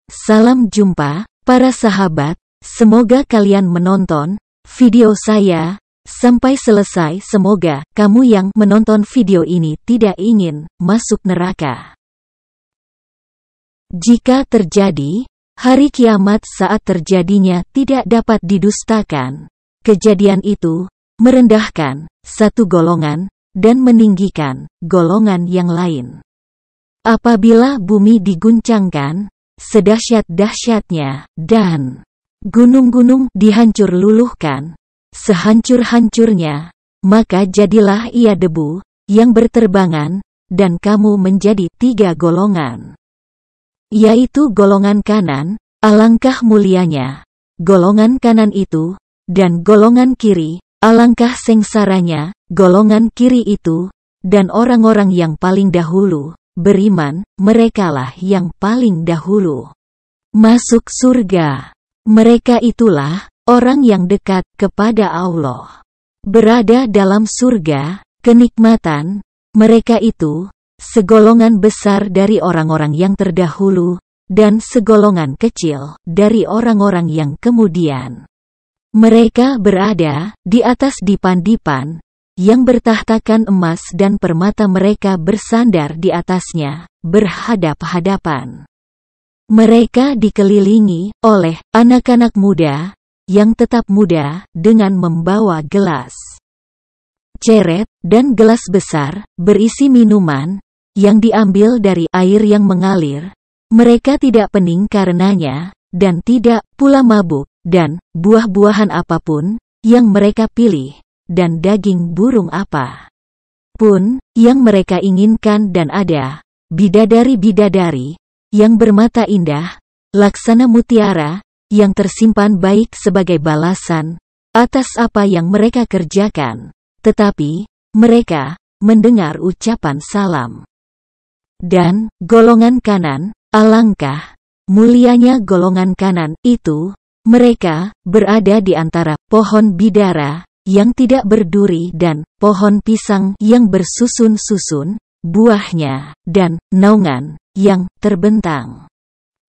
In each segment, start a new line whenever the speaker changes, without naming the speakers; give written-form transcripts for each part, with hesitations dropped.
Salam jumpa, para sahabat. Semoga kalian menonton video saya sampai selesai. Semoga kamu yang menonton video ini tidak ingin masuk neraka. Jika terjadi hari kiamat saat terjadinya tidak dapat didustakan, kejadian itu merendahkan satu golongan dan meninggikan golongan yang lain. Apabila bumi diguncangkan sedahsyat-dahsyatnya, dan gunung-gunung dihancur luluhkan sehancur-hancurnya, maka jadilah ia debu yang berterbangan, dan kamu menjadi tiga golongan. Yaitu golongan kanan, alangkah mulianya golongan kanan itu, dan golongan kiri, alangkah sengsaranya golongan kiri itu, dan orang-orang yang paling dahulu beriman, merekalah yang paling dahulu masuk surga. Mereka itulah orang yang dekat kepada Allah, berada dalam surga, kenikmatan. Mereka itu segolongan besar dari orang-orang yang terdahulu, dan segolongan kecil dari orang-orang yang kemudian. Mereka berada di atas dipan-dipan yang bertahtakan emas, dan permata mereka bersandar di atasnya, berhadap-hadapan. Mereka dikelilingi oleh anak-anak muda yang tetap muda dengan membawa gelas ceret dan gelas besar berisi minuman yang diambil dari air yang mengalir. Mereka tidak pening karenanya, dan tidak pula mabuk, dan buah-buahan apapun yang mereka pilih, dan daging burung apa pun yang mereka inginkan, dan ada bidadari-bidadari yang bermata indah, laksana mutiara, yang tersimpan baik sebagai balasan atas apa yang mereka kerjakan. Tetapi mereka mendengar ucapan salam. Dan golongan kanan, alangkah mulianya golongan kanan itu, mereka berada di antara pohon bidara yang tidak berduri dan pohon pisang yang bersusun-susun buahnya, dan naungan yang terbentang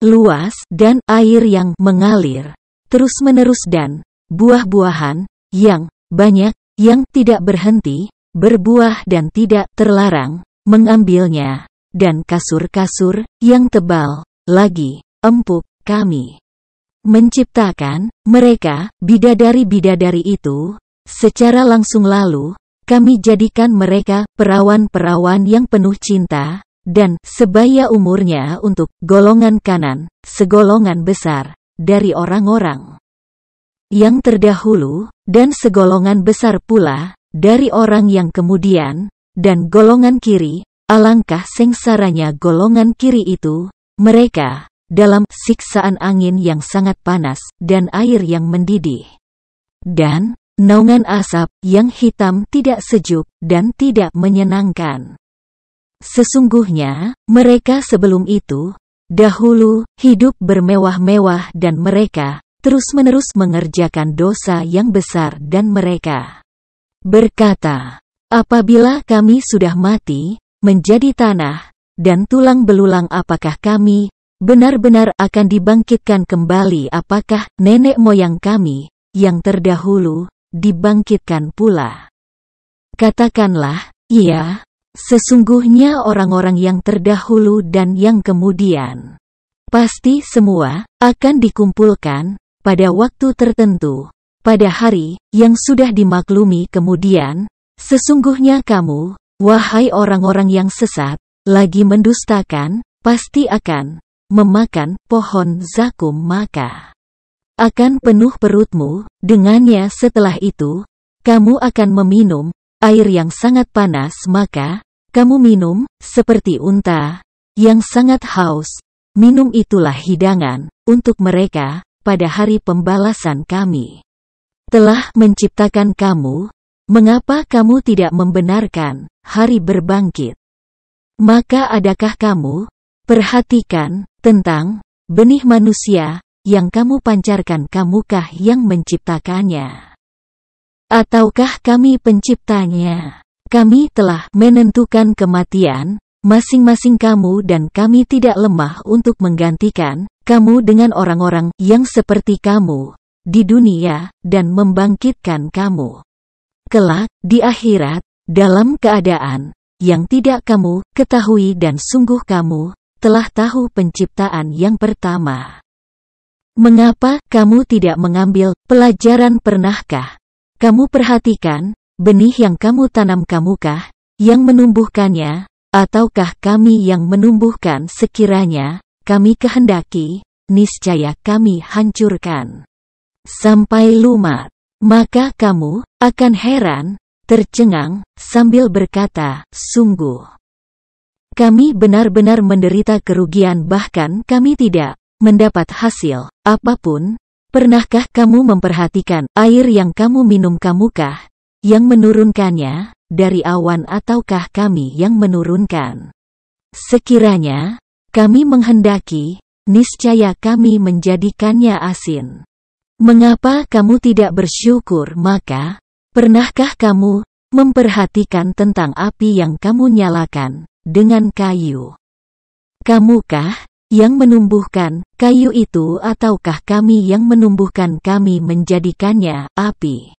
luas, dan air yang mengalir terus-menerus, dan buah-buahan yang banyak yang tidak berhenti berbuah dan tidak terlarang mengambilnya, dan kasur-kasur yang tebal lagi empuk. Kami menciptakan mereka, bidadari-bidadari itu, secara langsung, lalu kami jadikan mereka perawan-perawan yang penuh cinta, dan sebaya umurnya untuk golongan kanan, segolongan besar dari orang-orang yang terdahulu, dan segolongan besar pula dari orang yang kemudian, dan golongan kiri, alangkah sengsaranya golongan kiri itu, mereka dalam siksaan angin yang sangat panas, dan air yang mendidih, dan naungan asap yang hitam tidak sejuk dan tidak menyenangkan. Sesungguhnya mereka sebelum itu dahulu hidup bermewah-mewah, dan mereka terus-menerus mengerjakan dosa yang besar, dan mereka berkata, apabila kami sudah mati menjadi tanah dan tulang belulang, apakah kami benar-benar akan dibangkitkan kembali? Apakah nenek moyang kami yang terdahulu dibangkitkan pula? Katakanlah, iya, sesungguhnya orang-orang yang terdahulu dan yang kemudian pasti semua akan dikumpulkan pada waktu tertentu, pada hari yang sudah dimaklumi kemudian. Sesungguhnya kamu, wahai orang-orang yang sesat, lagi mendustakan, pasti akan memakan pohon zakum, maka akan penuh perutmu dengannya. Setelah itu, kamu akan meminum air yang sangat panas, maka kamu minum seperti unta yang sangat haus. Minum itulah hidangan untuk mereka pada hari pembalasan. Kami telah menciptakan kamu, mengapa kamu tidak membenarkan hari berbangkit? Maka adakah kamu perhatikan tentang benih manusia yang kamu pancarkan? Kamukah yang menciptakannya? Ataukah kami penciptanya? Kami telah menentukan kematian masing-masing kamu, dan kami tidak lemah untuk menggantikan kamu dengan orang-orang yang seperti kamu di dunia dan membangkitkan kamu kelak di akhirat dalam keadaan yang tidak kamu ketahui dan sungguh kamu telah tahu penciptaan yang pertama. Mengapa kamu tidak mengambil pelajaran? Pernahkah kamu perhatikan benih yang kamu tanam? Kamukah yang menumbuhkannya, ataukah kami yang menumbuhkan? Sekiranya kami kehendaki, niscaya kami hancurkan sampai lumat. Maka kamu akan heran, tercengang, sambil berkata, sungguh kami benar-benar menderita kerugian, bahkan kami tidak mendapat hasil apapun. Pernahkah kamu memperhatikan air yang kamu minum? Kamukah yang menurunkannya dari awan, ataukah kami yang menurunkan? Sekiranya kami menghendaki, niscaya kami menjadikannya asin. Mengapa kamu tidak bersyukur? Maka, pernahkah kamu memperhatikan tentang api yang kamu nyalakan dengan kayu? Kamukah yang menumbuhkan kayu itu, ataukah kami yang menumbuhkan? Kami menjadikannya api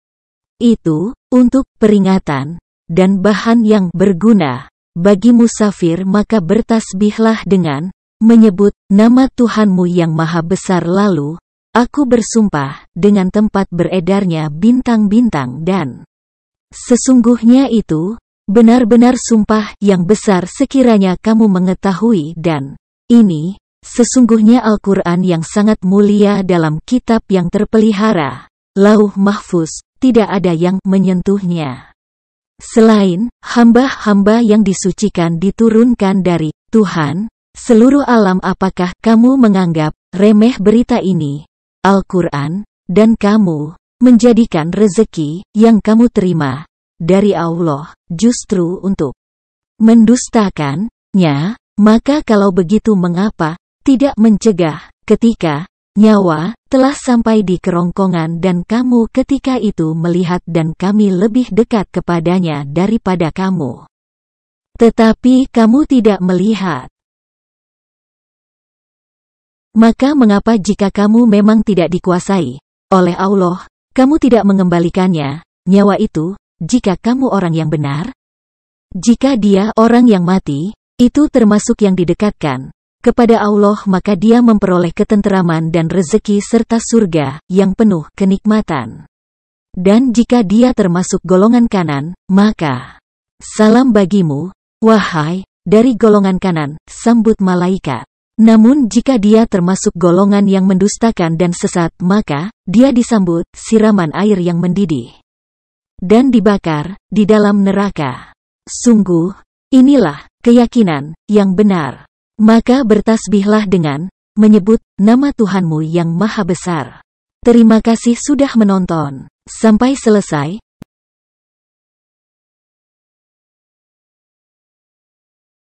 itu untuk peringatan dan bahan yang berguna bagi musafir. Maka bertasbihlah dengan menyebut nama Tuhanmu yang Maha Besar. Lalu aku bersumpah dengan tempat beredarnya bintang-bintang, dan sesungguhnya itu benar-benar sumpah yang besar. Sekiranya kamu mengetahui, dan ini sesungguhnya Al-Quran yang sangat mulia dalam kitab yang terpelihara, Lauh Mahfuz, tidak ada yang menyentuhnya selain hamba-hamba yang disucikan, diturunkan dari Tuhan seluruh alam. Apakah kamu menganggap remeh berita ini, Al-Quran, dan kamu menjadikan rezeki yang kamu terima dari Allah justru untuk mendustakannya? Maka kalau begitu, mengapa tidak mencegah ketika nyawa telah sampai di kerongkongan dan kamu ketika itu melihat, dan kami lebih dekat kepadanya daripada kamu, tetapi kamu tidak melihat? Maka mengapa jika kamu memang tidak dikuasai oleh Allah, kamu tidak mengembalikannya, nyawa itu, jika kamu orang yang benar? Jika dia orang yang mati, itu termasuk yang didekatkan kepada Allah, maka dia memperoleh ketenteraman dan rezeki serta surga yang penuh kenikmatan. Dan jika dia termasuk golongan kanan, maka salam bagimu, wahai dari golongan kanan, sambut malaikat. Namun jika dia termasuk golongan yang mendustakan dan sesat, maka dia disambut siraman air yang mendidih dan dibakar di dalam neraka. Sungguh, inilah keyakinan yang benar. Maka bertasbihlah dengan menyebut nama Tuhanmu yang Maha Besar. Terima kasih sudah menonton sampai selesai.